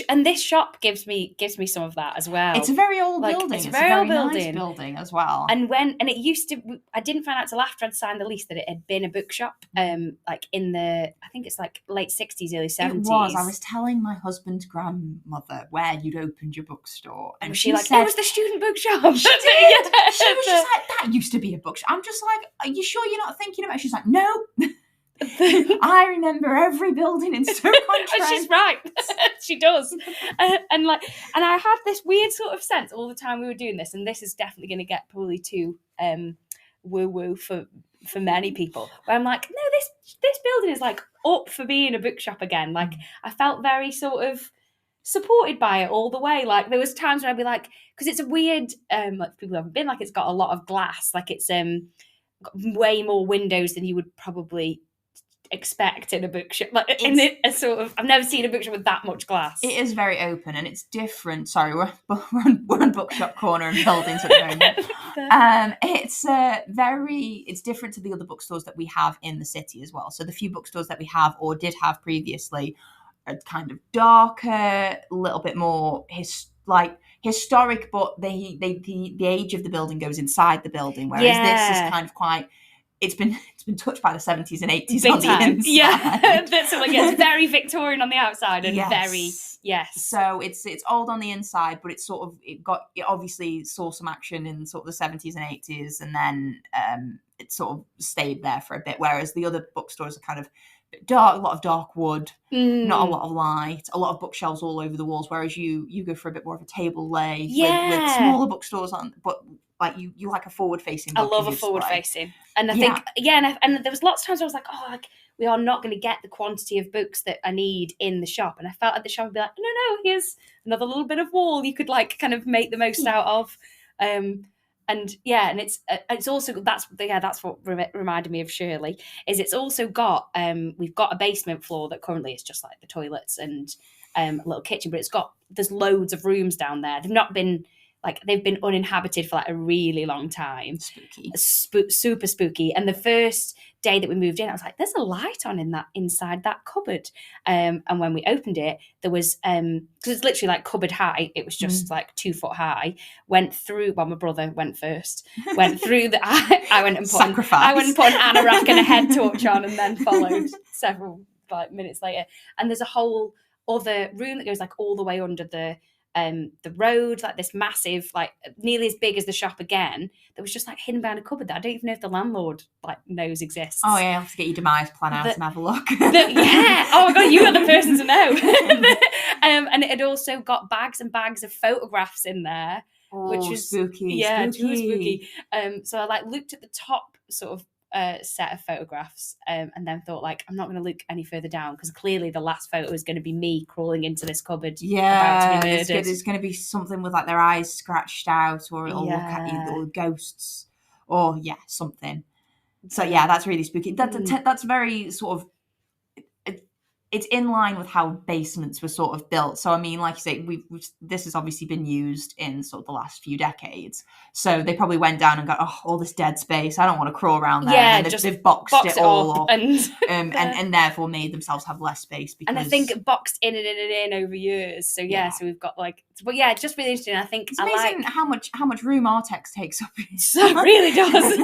Speaker 2: and this shop gives me some of that as well.
Speaker 1: It's a very old building. It's a very old nice building as well.
Speaker 2: And it used to, I didn't find out till after I'd signed the lease that it had been a bookshop. Like in the, I think it's like late 60s, early 70s.
Speaker 1: It was. I was telling my husband's grandmother where you'd opened your bookstore, and
Speaker 2: she said, "It was the student bookshop."
Speaker 1: She did. She was just like, "That used to be a bookshop." I'm just like, "Are you sure you're not thinking about it?" She's like, "No." I remember every building in Stoke-on-Trent.
Speaker 2: She's right. She does. And I had this weird sort of sense all the time we were doing this, and this is definitely going to get probably too woo-woo for many people, where I'm like, no, this building is like up for being a bookshop again. Like I felt very sort of supported by it all the way. Like there was times when I'd be like, because it's a weird like people haven't been, like it's got a lot of glass, like it's got way more windows than you would probably expect in a bookshop, like a sort of, I've never seen a bookshop with that much glass.
Speaker 1: It is very open and it's different. Sorry, we're on bookshop corner and buildings at the moment. It's different to the other bookstores that we have in the city as well. So the few bookstores that we have or did have previously are kind of darker, a little bit more historic, but the age of the building goes inside the building, whereas this is kind of quite. It's been touched by the 70s and 80s
Speaker 2: big
Speaker 1: on the
Speaker 2: time.
Speaker 1: inside.
Speaker 2: Yeah, that's like it's very Victorian on the outside and very
Speaker 1: So it's old on the inside, but it's it obviously saw some action in sort of the 70s and 80s, and then it sort of stayed there for a bit. Whereas the other bookstores are kind of a dark, a lot of dark wood, not a
Speaker 2: Mm.
Speaker 1: lot of light, a lot of bookshelves all over the walls, whereas you go for a bit more of a table lay with
Speaker 2: Yeah.
Speaker 1: smaller bookstores on, but like you like a forward-facing
Speaker 2: I
Speaker 1: book
Speaker 2: love
Speaker 1: in
Speaker 2: a
Speaker 1: your
Speaker 2: forward
Speaker 1: display.
Speaker 2: facing. And I
Speaker 1: Yeah.
Speaker 2: think, and there was lots of times I was like, oh, like, we are not going to get the quantity of books that I need in the shop. And I felt at the shop, I'd be like, no, here's another little bit of wall you could like kind of make the most out of. And it's also, that's what reminded me of Shirley, is it's also got, we've got a basement floor that currently is just like the toilets and a little kitchen, but there's loads of rooms down there. They've been uninhabited for like a really long time.
Speaker 1: Spooky.
Speaker 2: Super spooky. And the first day that we moved in, I was like, there's a light on inside that cupboard. And when we opened it, there was, because it's literally like cupboard high. It was just like 2 foot high. My brother went first. Went through I went and put an anorak and a head torch on, and then followed several like minutes later. And there's a whole other room that goes like all the way under the road, like this massive, like nearly as big as the shop again, that was just like hidden behind a cupboard that I don't even know if the landlord like knows exists.
Speaker 1: Oh yeah, I'll have to get your demise plan out and have a look.
Speaker 2: Yeah. Oh my god, you are the person to know. And it had also got bags and bags of photographs in there, which was
Speaker 1: spooky.
Speaker 2: Yeah, too spooky. So I like looked at the top sort of set of photographs and then thought like, I'm not going to look any further down because clearly the last photo is going to be me crawling into this cupboard about to be murdered.
Speaker 1: There's going to be something with like their eyes scratched out, or it'll look at you, or ghosts, or something. So that's really spooky. That's very sort of, it's in line with how basements were sort of built. So I mean, like you say, this has obviously been used in sort of the last few decades. So they probably went down and got, all this dead space, I don't want to crawl around there.
Speaker 2: Yeah,
Speaker 1: and they've boxed it all up and therefore made themselves have less space.
Speaker 2: And I think it boxed in and in and in over years. So so we've got like, but it's just really interesting. I think
Speaker 1: it's amazing how much room our text takes up.
Speaker 2: It really does.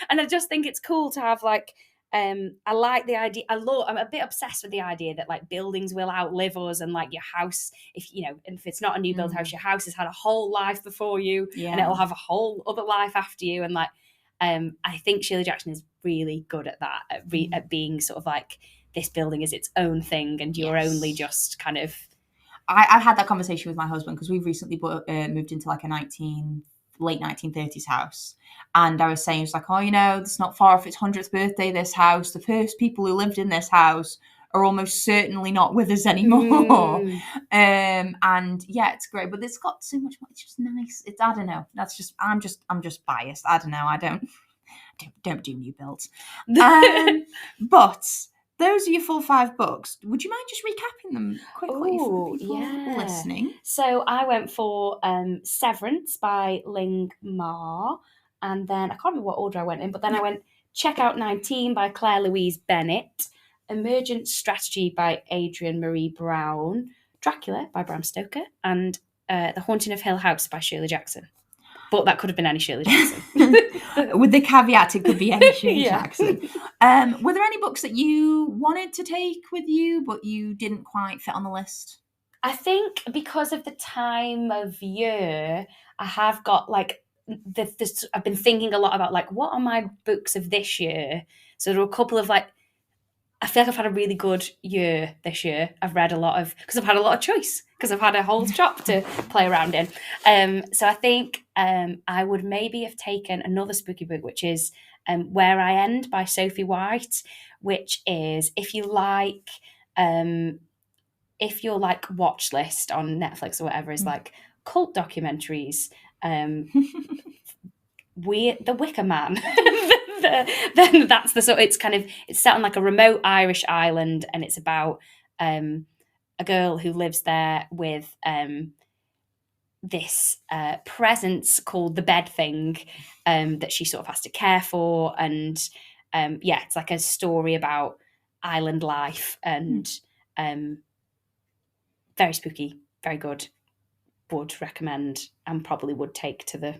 Speaker 2: And I just think it's cool to have like, I like the idea. I'm a bit obsessed with the idea that like buildings will outlive us, and like your house, if it's not a new build house, your house has had a whole life before you, and it'll have a whole other life after you. And like, I think Shirley Jackson is really good at that, at being sort of like, this building is its own thing, and you're only just kind of.
Speaker 1: I've had that conversation with my husband because we've recently moved into like a late 1930s house, and I was saying, it's like, it's not far off its 100th birthday, this house. The first people who lived in this house are almost certainly not with us anymore. And it's great, but it's got so much more. It's just nice. I don't know, that's just, I'm just biased. I don't know, I don't do new builds. But those are your full 5 books. Would you mind just recapping them quickly for people listening?
Speaker 2: So I went for Severance by Ling Ma, and then I can't remember what order I went in, but then I went Checkout 19 by Claire Louise Bennett, Emergent Strategy by Adrienne Marie Brown, Dracula by Bram Stoker, and The Haunting of Hill House by Shirley Jackson. But that could have been any Shirley Jackson.
Speaker 1: With the caveat, it could be any Shirley Jackson. Were there any books that you wanted to take with you, but you didn't quite fit on the list?
Speaker 2: I think because of the time of year, I have got like, I've been thinking a lot about like, what are my books of this year? So there are a couple of like, I feel like I've had a really good year this year. I've read a lot of, because I've had a lot of choice, because I've had a whole shop to play around in. So I think I would maybe have taken another spooky book, which is Where I End by Sophie White, which is, if your watch list on Netflix or whatever is like cult documentaries, The Wicker Man, then that's the sort. It's set on like a remote Irish island, and it's about a girl who lives there with this presence called the bed thing that she sort of has to care for, and it's like a story about island life, and very spooky, very good. Would recommend, and probably would take to the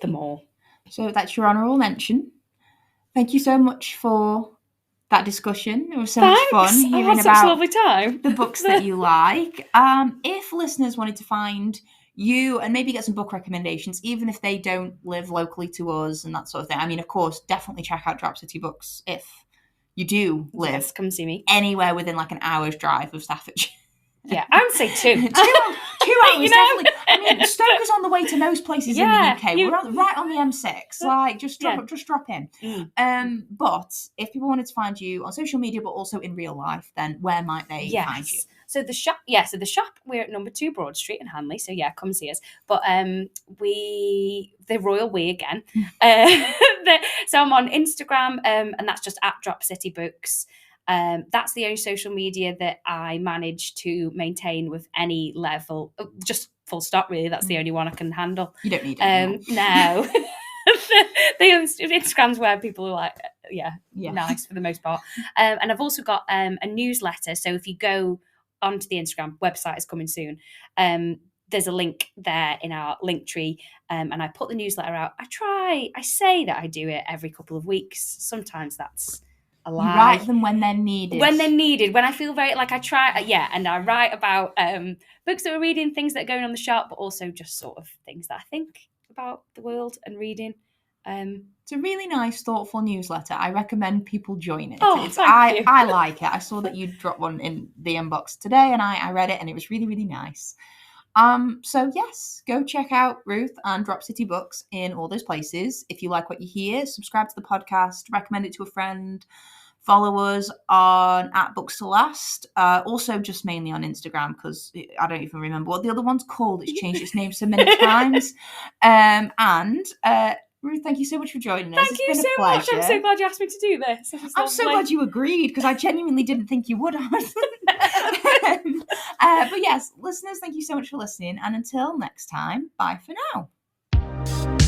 Speaker 2: mall.
Speaker 1: So that's your honourable mention. Thank you so much for that discussion. It was so much fun hearing about
Speaker 2: a lovely time.
Speaker 1: The books that you like. If listeners wanted to find you and maybe get some book recommendations, even if they don't live locally to us and that sort of thing, I mean, of course, definitely check out Drop City Books if you do live
Speaker 2: Yes, come see me.
Speaker 1: anywhere within like an hour's drive of Staffordshire.
Speaker 2: Yeah, I would say 2.
Speaker 1: 2 hours, definitely. I mean, Stoke is on the way to most places in the UK. We're right on the M6. Like, just drop in. But if people wanted to find you on social media, but also in real life, then where might they find you?
Speaker 2: So the shop, we're at number 2 Broad Street in Hanley. So yeah, come see us. But the Royal We again. So I'm on Instagram, and that's just at Drop City Books. That's the only social media that I manage to maintain with any level. Just full stop, really. That's the only one I can handle.
Speaker 1: You don't need it.
Speaker 2: No. the Instagram's where people are like, nice for the most part. And I've also got a newsletter. So if you go onto the Instagram, website is coming soon. There's a link there in our link tree, and I put the newsletter out. I say that I do it every couple of weeks. Sometimes that's a lie.
Speaker 1: You write them when they're needed.
Speaker 2: When I feel very like I try, and I write about books that we're reading, things that are going on the shop, but also just sort of things that I think about the world and reading.
Speaker 1: It's a really nice, thoughtful newsletter. I recommend people join it.
Speaker 2: Thank you.
Speaker 1: I like it. I saw that you dropped one in the inbox today, and I read it, and it was really, really nice. So yes, go check out Ruth and Drop City Books in all those places. If you like what you hear, subscribe to the podcast, recommend it to a friend, follow us on @bookstore. Also just mainly on Instagram, because I don't even remember what the other one's called. It's changed its name so many times. Ruth, thank you so much for joining us.
Speaker 2: Thank you so much. I'm so glad you asked me to do this.
Speaker 1: I'm so glad you agreed, because I genuinely didn't think you would have. But yes, listeners, thank you so much for listening. And until next time, bye for now.